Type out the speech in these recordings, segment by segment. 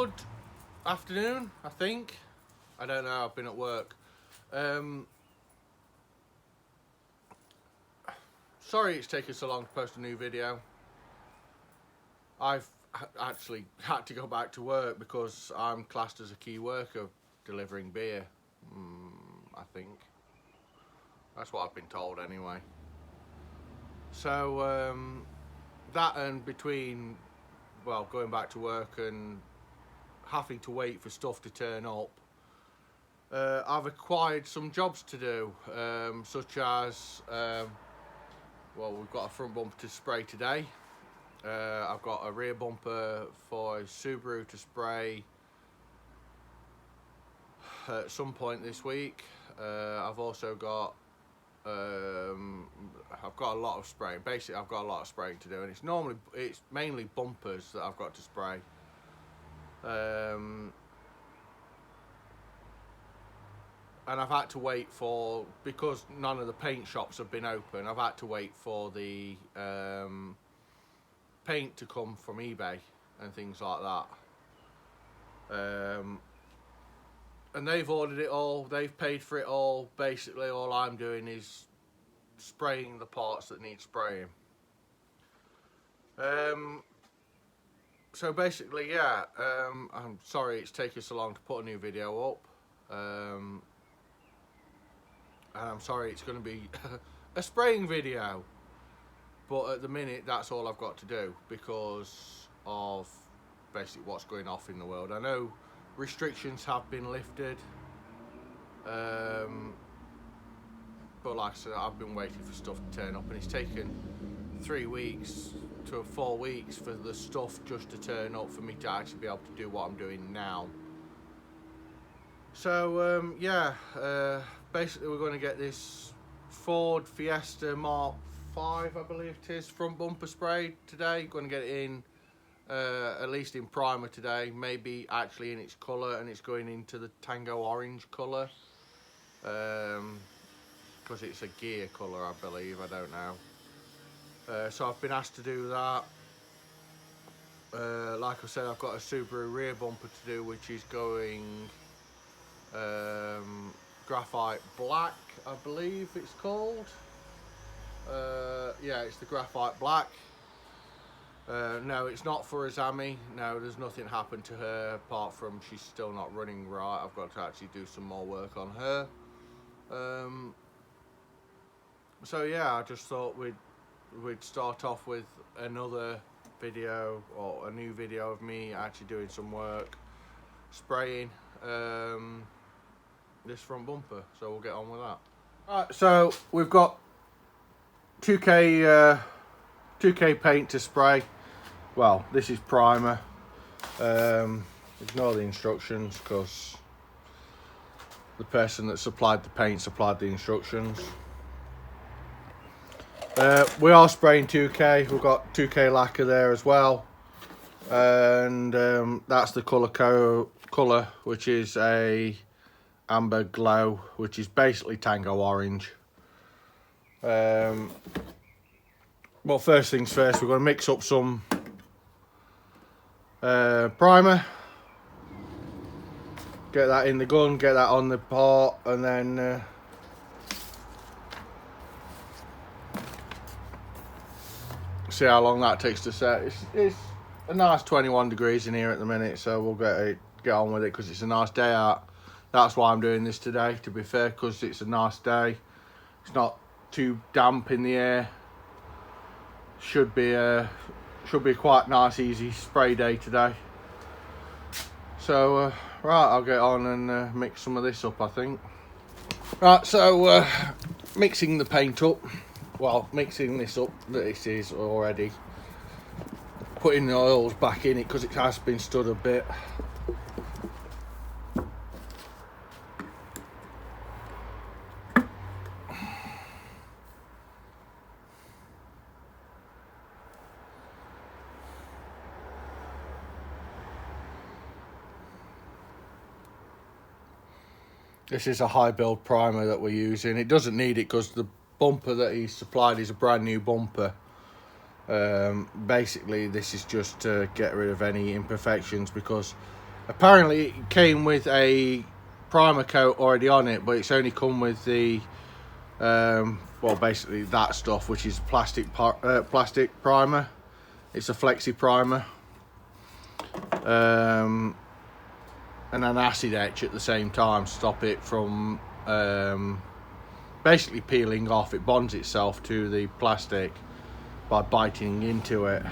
Good afternoon, I think. I don't know, I've been at work. Sorry it's taken so long to post a new video. I've actually had to go back to work because I'm classed as a key worker delivering beer. I think. That's what I've been told anyway. So, that and between, well, going back to work and having to wait for stuff to turn up, I've acquired some jobs to do, such as, well, we've got a front bumper to spray today. I've got a rear bumper for a Subaru to spray at some point this week. I've also got I've got a lot of spraying. Basically, I've got a lot of spraying to do, and it's mainly bumpers that I've got to spray. And I've had to wait for, because none of the paint shops have been open, I've had to wait for the paint to come from eBay and things like that. And they've ordered it all, they've paid for it all. Basically, all I'm doing is spraying the parts that need spraying. So basically, yeah, I'm sorry it's taken so long to put a new video up. And I'm sorry it's going to be a spraying video, but at the minute that's all I've got to do because of basically what's going off in the world. I know restrictions have been lifted, but like I said, I've been waiting for stuff to turn up, and it's taken 3 weeks to 4 weeks for the stuff just to turn up for me to actually be able to do what I'm doing now. So yeah, basically we're going to get this Ford Fiesta Mark 5, I believe it is, front bumper sprayed today. Going to get it in at least in primer today, maybe actually in its colour, and it's going into the Tango orange colour, because it's a gear colour, I believe, I don't know. So I've been asked to do that. Like I said, I've got a Subaru rear bumper to do, which is going graphite black, I believe it's called. Yeah, it's the graphite black. No, it's not for Azami. No, there's nothing happened to her apart from she's still not running right. I've got to actually do some more work on her. So yeah, I just thought we'd start off with another video, or a new video of me actually doing some work spraying this front bumper. So we'll get on with that. Alright, so we've got 2K paint to spray. Well, this is primer. Ignore the instructions because the person that supplied the paint supplied the instructions. We are spraying 2K. We've got 2K lacquer there as well, and that's the colour, which is a amber glow, which is basically Tango orange. Well, first things first, we're going to mix up some primer, get that in the gun, get that on the part, and then see how long that takes to set. It's a nice 21 degrees in here at the minute, so we'll get on with it because it's a nice day out. That's why I'm doing this today, to be fair, because it's a nice day. It's not too damp in the air. Should be a quite nice, easy spray day today. So right, I'll get on and mix some of this up, I think. Right, so mixing the paint up. Well, mixing this up, this is already. Putting the oils back in it because it has been stood a bit. This is a high build primer that we're using. It doesn't need it because the bumper that he supplied is a brand new bumper. Basically, this is just to get rid of any imperfections because Apparently it came with a primer coat already on it, but it's only come with the well, basically that stuff, which is plastic primer. It's a flexi primer, and an acid etch at the same time to stop it from basically peeling off. It bonds itself to the plastic by biting into it.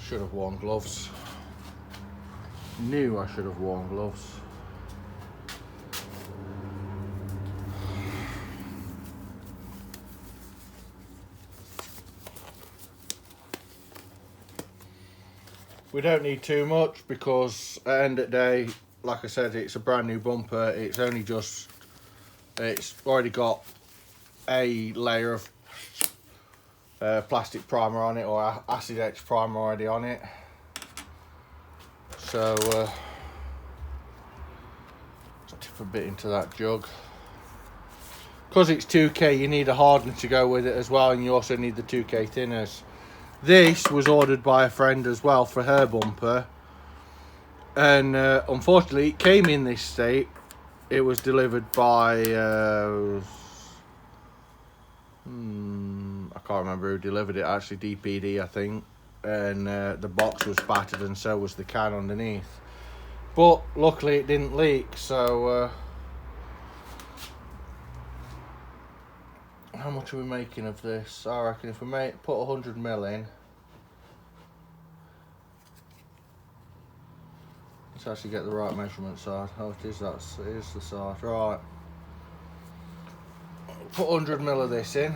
Should have worn gloves. Knew I should have worn gloves. We don't need too much because at the end of the day, like I said, it's a brand new bumper. It's already got a layer of plastic primer on it, or acid etch primer already on it. So tip a bit into that jug. Because it's 2K, you need a hardener to go with it as well, and you also need the 2K thinners. This was ordered by a friend as well for her bumper, and unfortunately it came in this state. It was delivered by I can't remember who delivered it, actually DPD I think, and the box was battered and so was the can underneath, but luckily it didn't leak. So how much are we making of this? I reckon if we put 100ml in, let's actually get the right measurement side. Oh, it is the side, right. Put 100ml of this in.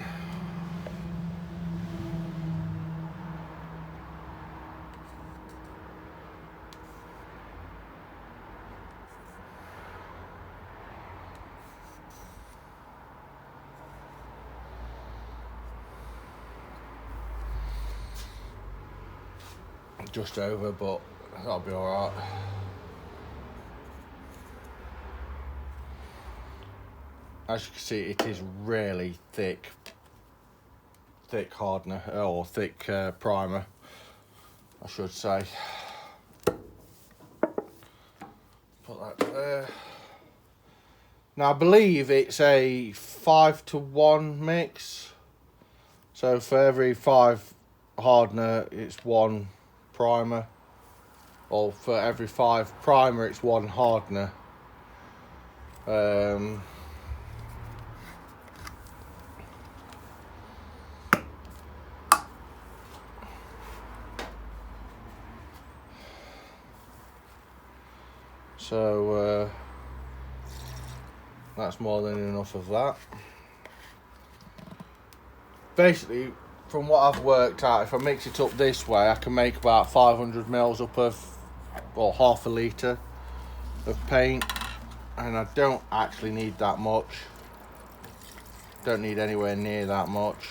Just over, but that'll be alright. As you can see, it is really thick hardener, or thick primer, I should say. Put that there. Now I believe it's a 5-to-1 mix, so for every 5 hardener it's 1 primer, or for every 5 primer it's 1 hardener. So that's more than enough of that. Basically, from what I've worked out, if I mix it up this way, I can make about 500ml up of, or half a litre of paint, and I don't actually need that much. Don't need anywhere near that much.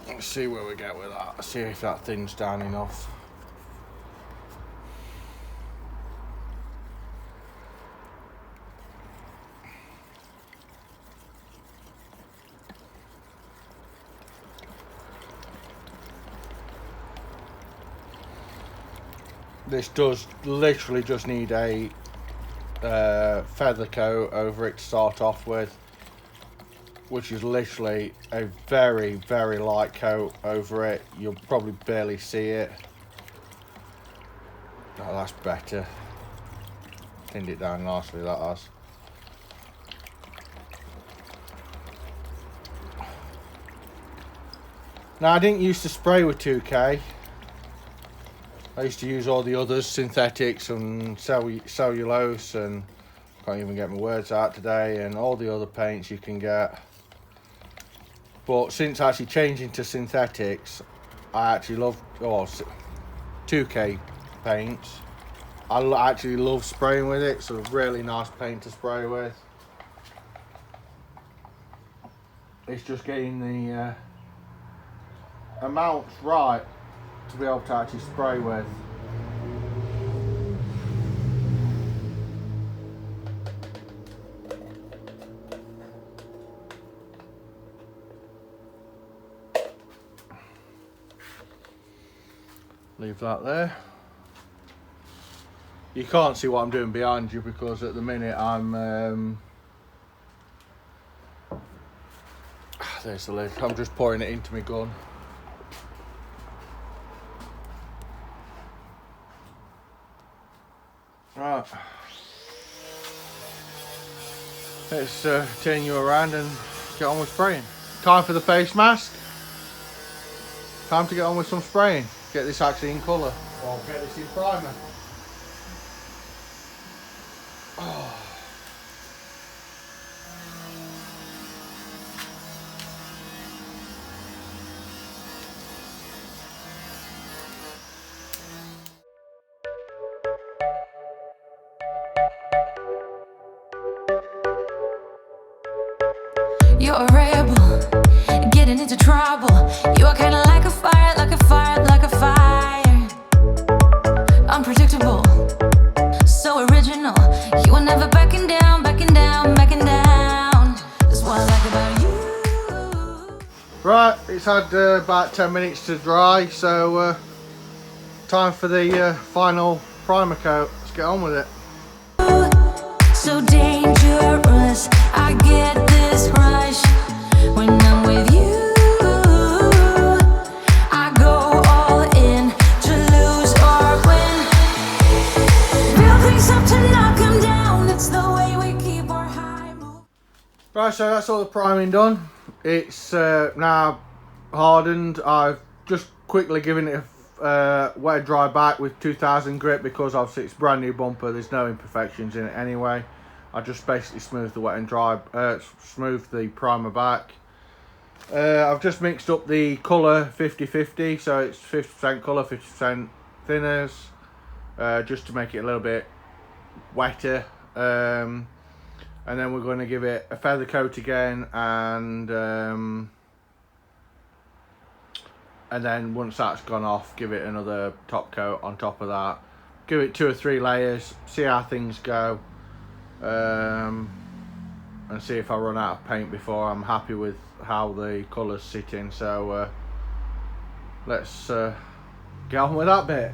Let's see where we get with that. See if that thins down enough. This does literally just need a feather coat over it to start off with, which is literally a very, very light coat over it. You'll probably barely see it. Oh, that's better. Thinned it down nicely, that has. Now, I didn't used to spray with 2K. I used to use all the others, synthetics and cellulose, and can't even get my words out today, and all the other paints you can get. But since actually changing to synthetics, I actually love 2K paints. I actually love spraying with it. It's a really nice paint to spray with. It's just getting the amounts right to be able to actually spray with. Leave that there. You can't see what I'm doing behind you because at the minute I'm there's the lid. I'm just pouring it into my gun. Right. Let's turn you around and get on with spraying. Time for the face mask. Time to get on with some spraying. Get this actually in colour. Or get this in primer. Oh. You're a rebel, getting into trouble. You are kinda like a fire, like a fire, like a fire. Unpredictable, so original. You are never backing down, backing down, backing down. That's what I like about you. Right, it's had about 10 minutes to dry, so time for the final primer coat. Let's get on with it. So dangerous, I get this rush when I'm with you. I go all in to lose or win. Build things up to knock them down. It's the way we keep our high move. Right, so that's all the priming done. It's now hardened. I've just quickly given it a wet and dry back with 2000 grit because obviously it's a brand new bumper. There's no imperfections in it anyway. I just basically smoothed the wet and dry, smoothed the primer back. I've just mixed up the colour 50-50, so it's 50% colour, 50% thinners, just to make it a little bit wetter. And then we're going to give it a feather coat again, and then once that's gone off, give it another top coat on top of that. Give it 2 or 3 layers, see how things go. And see if I run out of paint before I'm happy with how the colours sit in. So let's get on with that bit.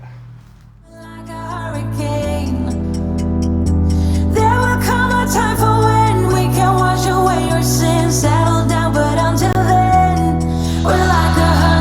Like a hurricane, there will come a time for when we can wash away your sins, settle down, but until then, we're like a hurricane.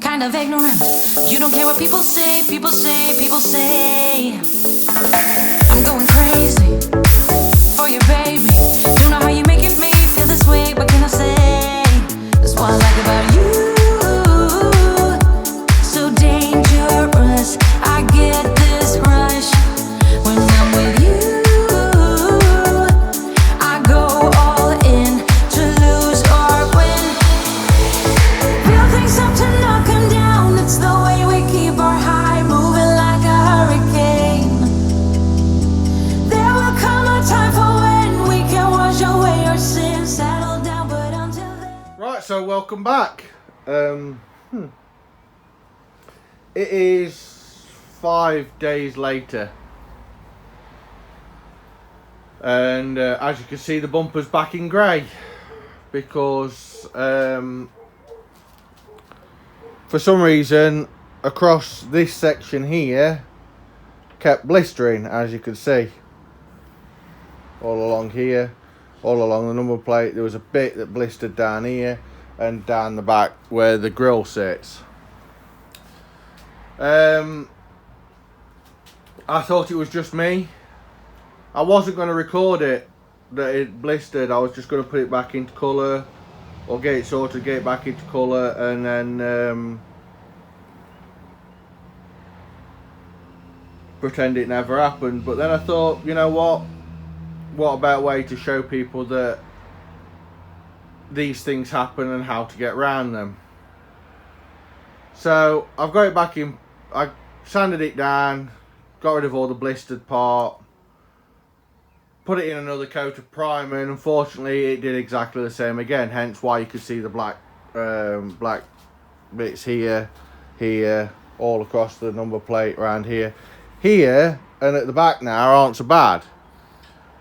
Kind of ignorant. You don't care what people say, people say, people say. I'm going crazy for you, baby. Don't know how you're making me feel this way. What can I say? That's what I like about you. So dangerous, I get this rush when I'm with you. I go all in to lose or win. Build things up to knock them down. It's the way we keep our high, moving like a hurricane. There will come a time for when we can wash away our sins, settle down, but until then. Right, so welcome back. It is 5 days later, and as you can see, the bumper's back in grey because for some reason across this section here kept blistering, as you can see, all along here, all along the number plate. There was a bit that blistered down here and down the back where the grille sits. I thought it was just me. I wasn't going to record it that it blistered. I was just going to put it back into colour or get it sorted, get it back into colour, and then pretend it never happened. But then I thought, you know what a better way to show people that these things happen and how to get around them. So I've got it back in, I sanded it down, got rid of all the blistered part, put it in another coat of primer, and unfortunately it did exactly the same again, hence why you could see the black bits here, all across the number plate around here, and at the back now aren't so bad.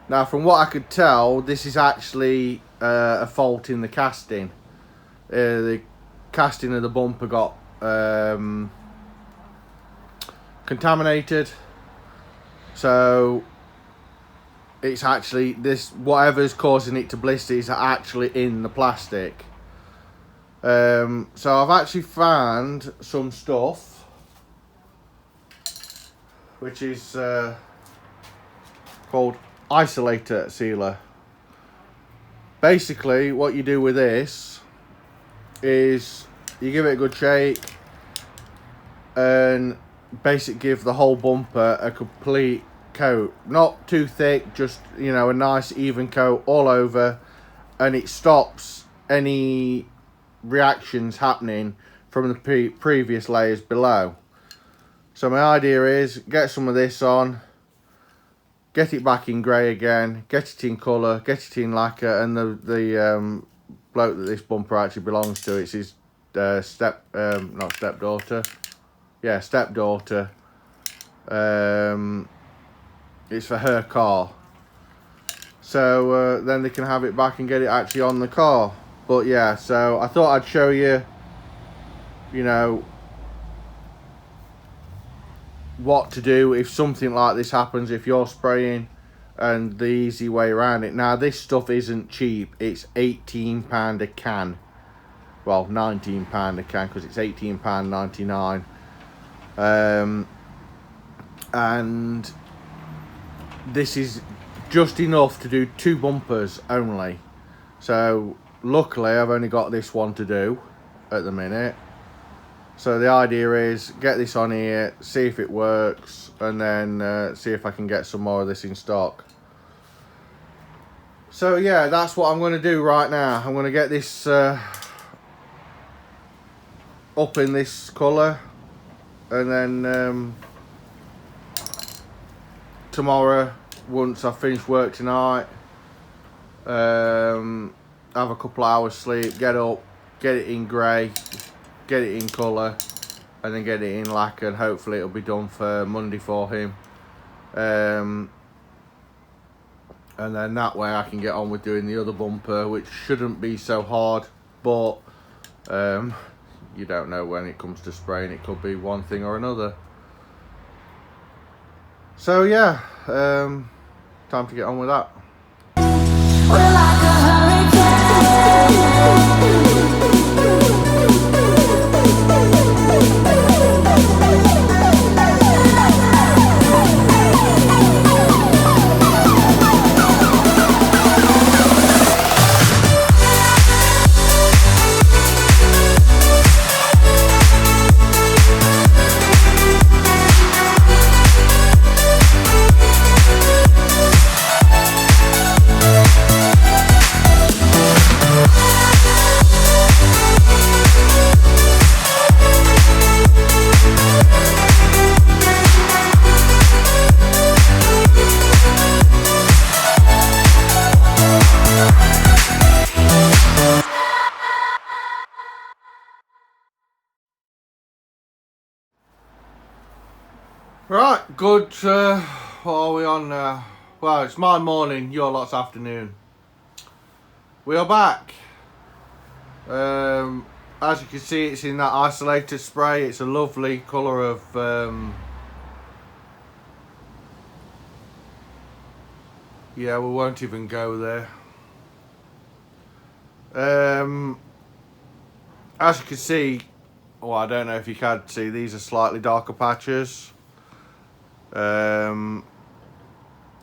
Now from what I could tell, this is actually a fault in the casting. The casting of the bumper got contaminated, so it's actually this, whatever's causing it to blister is actually in the plastic. So I've actually found some stuff which is called isolator sealer. Basically what you do with this is you give it a good shake and basically give the whole bumper a complete coat, not too thick, just, you know, a nice even coat all over, and it stops any reactions happening from the previous layers below. So my idea is get some of this on, get it back in grey again, get it in colour, get it in lacquer, and the bloke that this bumper actually belongs to, it's his stepdaughter. It's for her car. So then they can have it back and get it actually on the car. But yeah, so I thought I'd show you, you know, what to do if something like this happens, if you're spraying, and the easy way around it. Now this stuff isn't cheap, it's £18 a can. Well, £19 a can, because it's £18.99. And this is just enough to do 2 bumpers only. So luckily I've only got this one to do at the minute. So the idea is get this on here, see if it works, and then see if I can get some more of this in stock. So yeah, that's what I'm going to do right now. I'm going to get this up in this colour, and then tomorrow, once I've finished work tonight, have a couple of hours sleep, get up, get it in grey, get it in colour, and then get it in lacquer, and hopefully it'll be done for Monday for him. And then that way I can get on with doing the other bumper, which shouldn't be so hard, but you don't know when it comes to spraying, it could be one thing or another. So yeah, time to get on with that. We're like a hurricane. Right, good, what are we on now? Well, it's my morning, your lot's afternoon. We are back. As you can see, it's in that isolated spray. It's a lovely colour of yeah, we won't even go there. As you can see, well, I don't know if you can see, these are slightly darker patches. I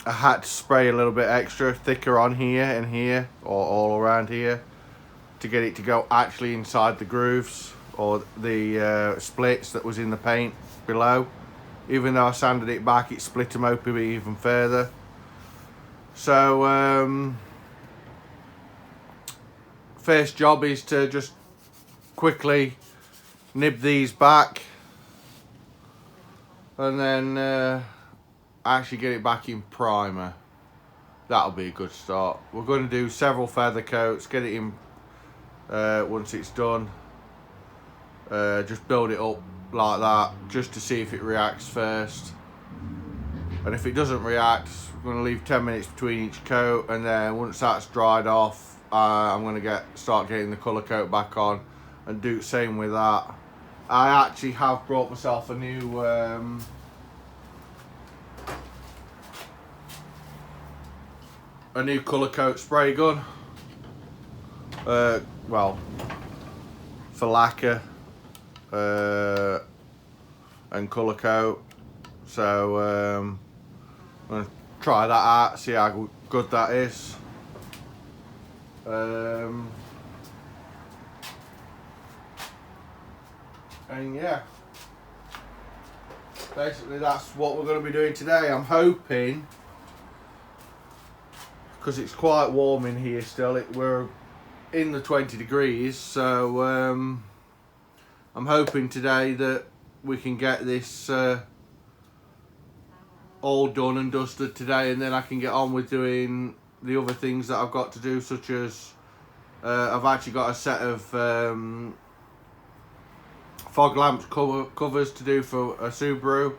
had to spray a little bit extra thicker on here and here, or all around here. to get it to go actually inside the grooves or the splits that was in the paint below. Even though I sanded it back, it split them open even further. So first job is to just quickly nib these back and then actually get it back in primer. That'll be a good start. We're going to do several feather coats, get it in once it's done. Just build it up like that just to see if it reacts first, and if it doesn't react, we're going to leave 10 minutes between each coat, and then once that's dried off, I'm going to start getting the colour coat back on and do the same with that. I actually have brought myself a new colour coat spray gun, well, for lacquer and colour coat. So I'm going to try that out, see how good that is. And yeah, basically that's what we're going to be doing today. I'm hoping, because it's quite warm in here still, we're in the 20 degrees, so I'm hoping today that we can get this all done and dusted today, and then I can get on with doing the other things that I've got to do, such as I've actually got a set of fog lamps covers to do for a Subaru.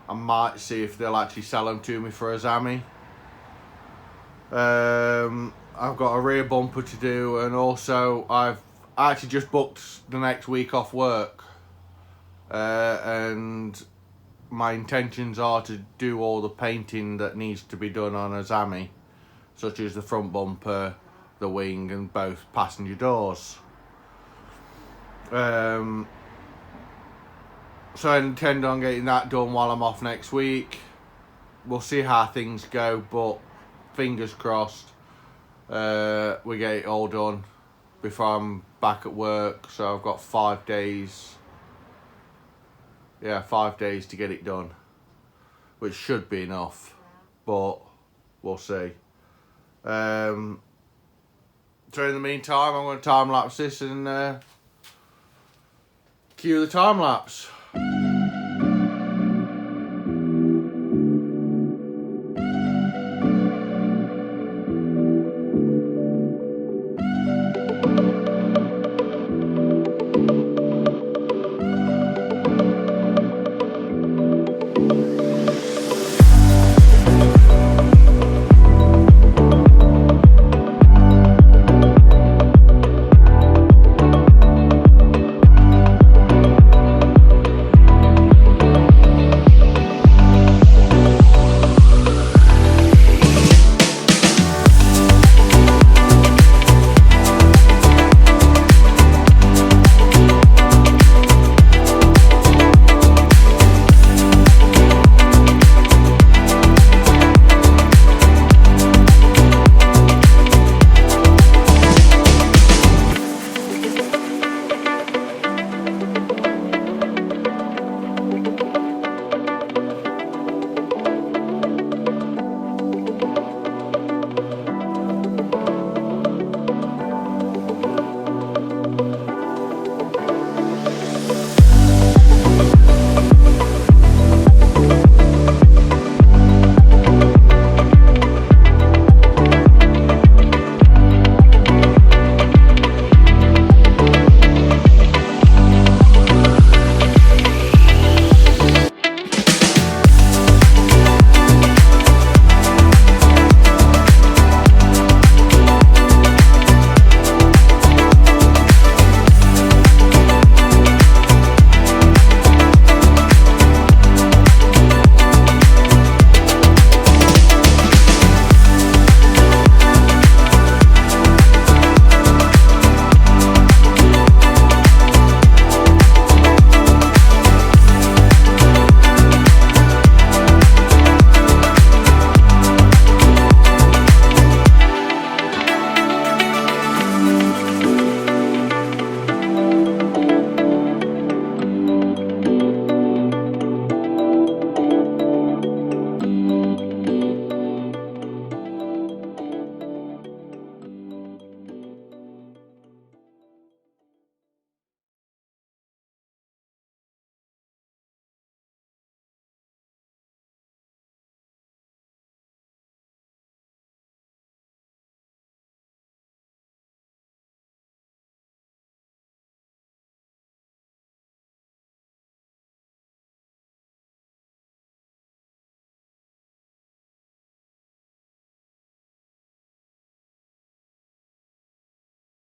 I might see if they'll actually sell them to me for a Zammy. I've got a rear bumper to do, and also I've actually just booked the next week off work, and my intentions are to do all the painting that needs to be done on a Zammy, such as the front bumper, the wing, and both passenger doors. So I intend on getting that done while I'm off next week. We'll see how things go, but fingers crossed we get it all done before I'm back at work. So I've got 5 days. Yeah, 5 days to get it done, which should be enough, but we'll see. So in the meantime, I'm going to time lapse this and cue the time lapse.